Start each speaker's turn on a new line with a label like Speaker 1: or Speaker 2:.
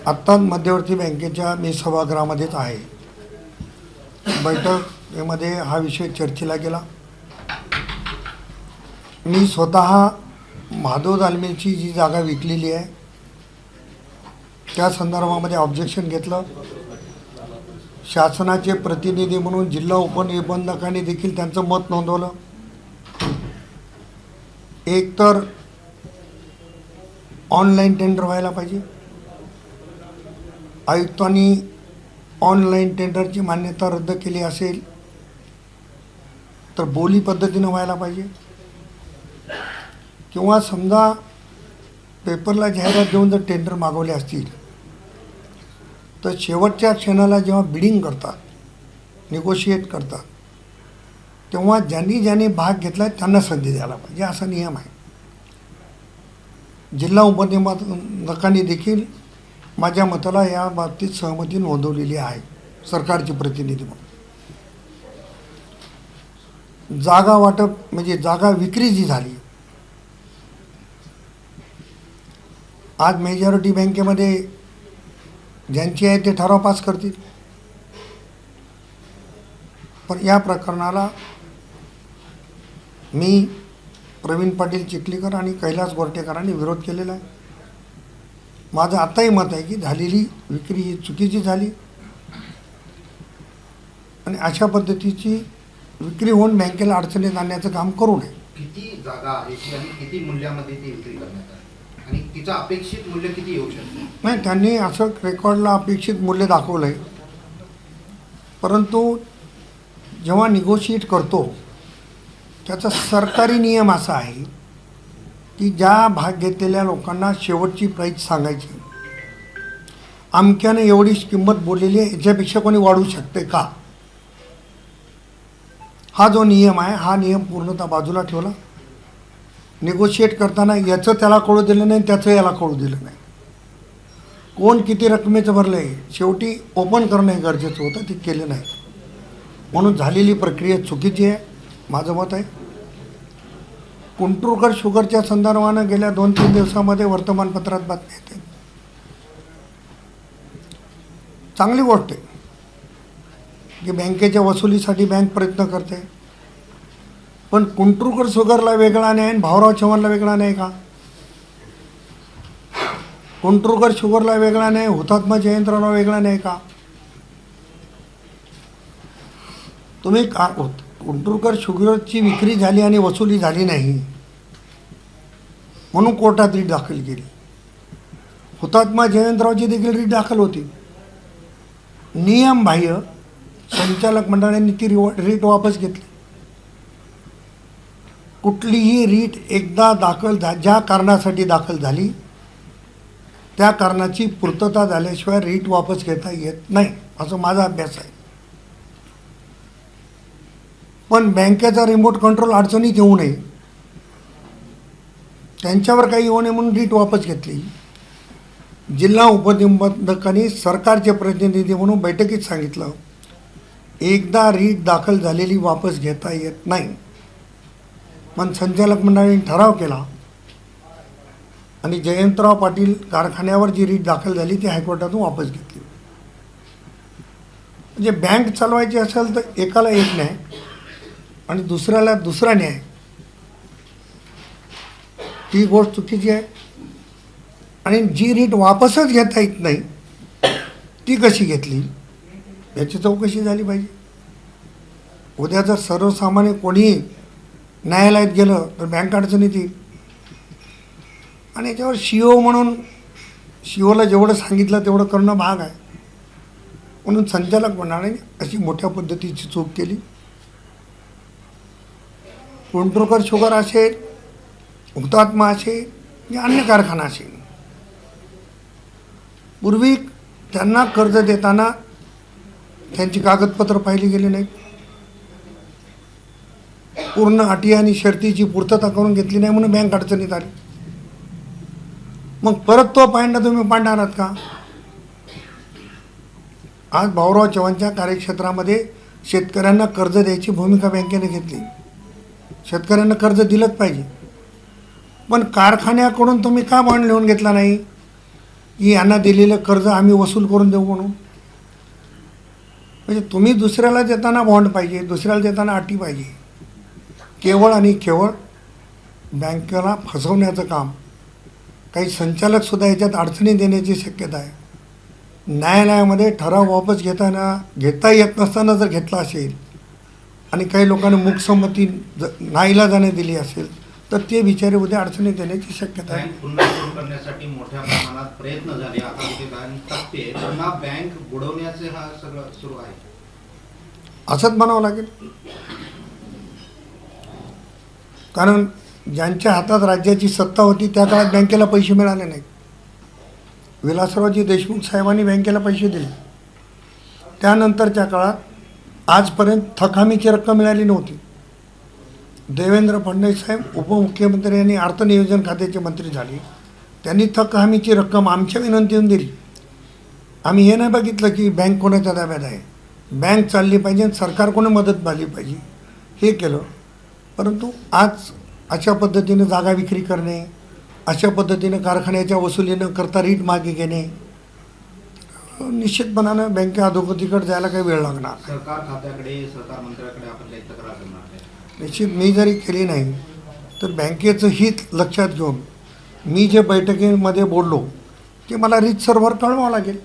Speaker 1: आत्ता मध्यवर्ती बँकेच्या मी सभागृहामध्येच आहे. बैठकीमध्ये हा विषय चर्चेला गेला. मी स्वतः महादेव दालमेची जी जागा विकलेली आहे त्या संदर्भामध्ये ऑब्जेक्शन घेतलं. शासनाचे प्रतिनिधी म्हणून जिल्हा उपनिबंधकांनी देखील त्यांचं मत नोंदवलं. एक तर ऑनलाईन टेंडर व्हायला पाहिजे, आयुक्तांनी ऑनलाईन टेंडरची मान्यता रद्द केली असेल तर बोली पद्धतीनं व्हायला पाहिजे, किंवा समजा पेपरला जाहिरात देऊन जर टेंडर मागवले असतील तर शेवटच्या क्षणाला जेव्हा बिडिंग करतात, निगोशिएट करतात, तेव्हा ज्यांनी भाग घेतला त्यांना संधी द्यायला पाहिजे, असा नियम आहे. जिल्हा उपनिबंधकांनी देखील माझ्या मताला या बाबतीत सहमती नोंदवलेली आहे सरकारचे प्रतिनिधी म्हणून. जागा वाटप म्हणजे जागा विक्री जी झाली, आज मेजॉरिटी बँकेमध्ये ज्यांची आहे ते ठराव पास करतील, पण या प्रकरणाला मी, प्रवीण पाटील चिखलीकर आणि कैलास गोरटेकरांनी विरोध केलेला आहे. माझं आताही मत आहे की झालेली विक्री ही चुकीची झाली आणि अशा पद्धतीची विक्री होऊन बँकेला अडचणीत आणण्याचं काम करू नये.
Speaker 2: किती जागा आहे आणि किती मूल्यामध्ये ती विक्री करण्यात आली आणि तिचं अपेक्षित मूल्य किती येऊ शकतं?
Speaker 1: नाही, त्यांनी असं रेकॉर्डला अपेक्षित मूल्य दाखवलं आहे, परंतु जेव्हा निगोशिएट करतो त्याचा सरकारी नियम असा आहे की ज्या भाग घेतलेल्या लोकांना शेवटची प्राईस सांगायची, अमक्याने एवढी किंमत बोललेली आहे, याच्यापेक्षा कोणी वाढवू शकते का, हा जो नियम आहे हा नियम पूर्णतः बाजूला ठेवला. निगोशिएट करताना याचं त्याला कळू दिलं नाही, त्याचं याला कळू दिलं नाही, कोण किती रकमेचं भरलं आहे शेवटी ओपन करणं हे गरजेचं होतं, ते केलं नाही. म्हणून झालेली प्रक्रिया चुकीची आहे माझं मत आहे. कुंटुरकर शुगरच्या संदर्भानं गेल्या 2-3 दिवसामध्ये वर्तमानपत्रात बातम्या येते, चांगली गोष्ट आहे की बँकेच्या वसुलीसाठी बँक प्रयत्न करते, पण कुंटुरकर शुगरला वेगळा नाही आणि भाऊराव चव्हाणला वेगळा नाही का? कुंटुरकर शुगरला वेगळा नाही, हुतात्मा जयंतरावला वेगळा नाही का? तुम्ही का कुंटुरकर शुगरची विक्री झाली आणि वसुली झाली नाही म्हणून कोर्टात रीट दाखल केली. हुतात्मा जयंतरावची देखील रीट दाखल होती. नियमबाह्य संचालक मंडळाने ती रीट वापस घेतली. कुठलीही रीट एकदा दाखल ज्या कारणासाठी दाखल झाली त्या कारणाची पूर्तता झाल्याशिवाय रीट वापस घेता येत नाही, असं माझा अभ्यास आहे. पण बँकेचा रिमोट कंट्रोल अडचणीत येऊ नये, त्यांच्यावर काही येऊ नये म्हणून रीट वापस घेतली. जिल्हा उपनिबंधकांनी सरकारचे प्रतिनिधी म्हणून बैठकीत सांगितलं, एकदा रीट दाखल झालेली वापस घेता येत नाही. पण संचालक मंडळाने ठराव केला आणि जयंतराव पाटील कारखान्यावर जी रीट दाखल झाली ती हायकोर्टातून वापस घेतली. म्हणजे बँक चालवायची असेल तर एकाला एक न्याय आणि दुसऱ्याला दुसरा न्याय, ती गोष्ट चुकीची आहे. आणि जी रीट वापसच घेता येत नाही ती कशी घेतली याची चौकशी झाली पाहिजे. उद्या जर सर्वसामान्य कोणी न्यायालयात गेलं तर बँक अडचणीत येईल. आणि याच्यावर CEO म्हणून CEOला जेवढं सांगितलं तेवढं करणं भाग आहे. म्हणून संचालक मंडळाने अशी मोठ्या पद्धतीची चूक केली. कुंटुरकर शुगर असेल, हुतात्मा असेल या अन्य कारखाना असेल, पूर्वी त्यांना कर्ज देताना त्यांची कागदपत्र पाहिली गेली नाहीत, पूर्ण अटी आणि शर्तीची पूर्तता करून घेतली नाही म्हणून बँक अडचणीत आली. मग परत तो पांडा तुम्ही पाडणार आहात का? आज भाऊराव चव्हाणच्या कार्यक्षेत्रामध्ये शेतकऱ्यांना कर्ज द्यायची भूमिका बँकेने घेतली. शेतकऱ्यांना कर्ज दिलंच पाहिजे, पण कारखान्याकडून तुम्ही का बॉन्ड लिहून घेतला नाही की यांना दिलेलं कर्ज आम्ही वसूल करून देऊ म्हणून. म्हणजे तुम्ही दुसऱ्याला देताना बॉन्ड पाहिजे, दुसऱ्याला देताना अटी पाहिजे. केवळ आणि केवळ बँकेला फसवण्याचं काम. काही संचालकसुद्धा याच्यात अडचणी देण्याची शक्यता आहे. न्यायालयामध्ये ठराव वापस घेता येत नसताना जर घेतला असेल आणि काही लोकांनी मूकसंमती नाईलाजाने दिली असेल तर ते बिचारे उद्या अडचणी देण्याची शक्यता आहे.
Speaker 2: बँक पुन्हा सुरू करण्यासाठी मोठ्या प्रमाणात प्रयत्न झाले. आता कुठे बँक टाकते, पुन्हा बँक बुडवण्याचे हा सगळं सुरू आहे.
Speaker 1: असंच म्हणावं लागेल. कारण ज्यांच्या हातात राज्याची सत्ता होती त्या काळात बँकेला पैसे मिळाले नाहीत. विलासरावजी देशमुख साहेबांनी बँकेला पैसे दिले. त्यानंतरच्या काळात आजपर्यंत थकामीची रक्कम मिळाली नव्हती. देवेंद्र फडणवीस साहेब उपमुख्यमंत्री यांनी अर्थनियोजन खात्याचे मंत्री झाले. त्यांनी थकहमीची रक्कम आमच्या विनंतीने दिली. आम्ही हे नाही बघितलं की बँक कोणाच्या ताब्यात आहे, बँक चालली पाहिजे, सरकारकडून मदत झाली पाहिजे, हे केलं. परंतु आज अशा पद्धतीने जागा विक्री करणे, अशा पद्धतीने कारखान्याच्या वसुलीनं करता रीट मागे घेणे, निश्चितपणानं बँके अधोगतीकडे जायला काही वेळ लागणार.
Speaker 2: सरकार खात्याकडे, सरकार मंत्र्याकडे आपण काही तक्रार करणार नाही.
Speaker 1: निश्चित मी जरी केली नाही तर बँकेचं हित लक्षात घेऊन मी जे बैठकीमध्ये बोललो ते मला रीतसरवर कळवावं लागेल.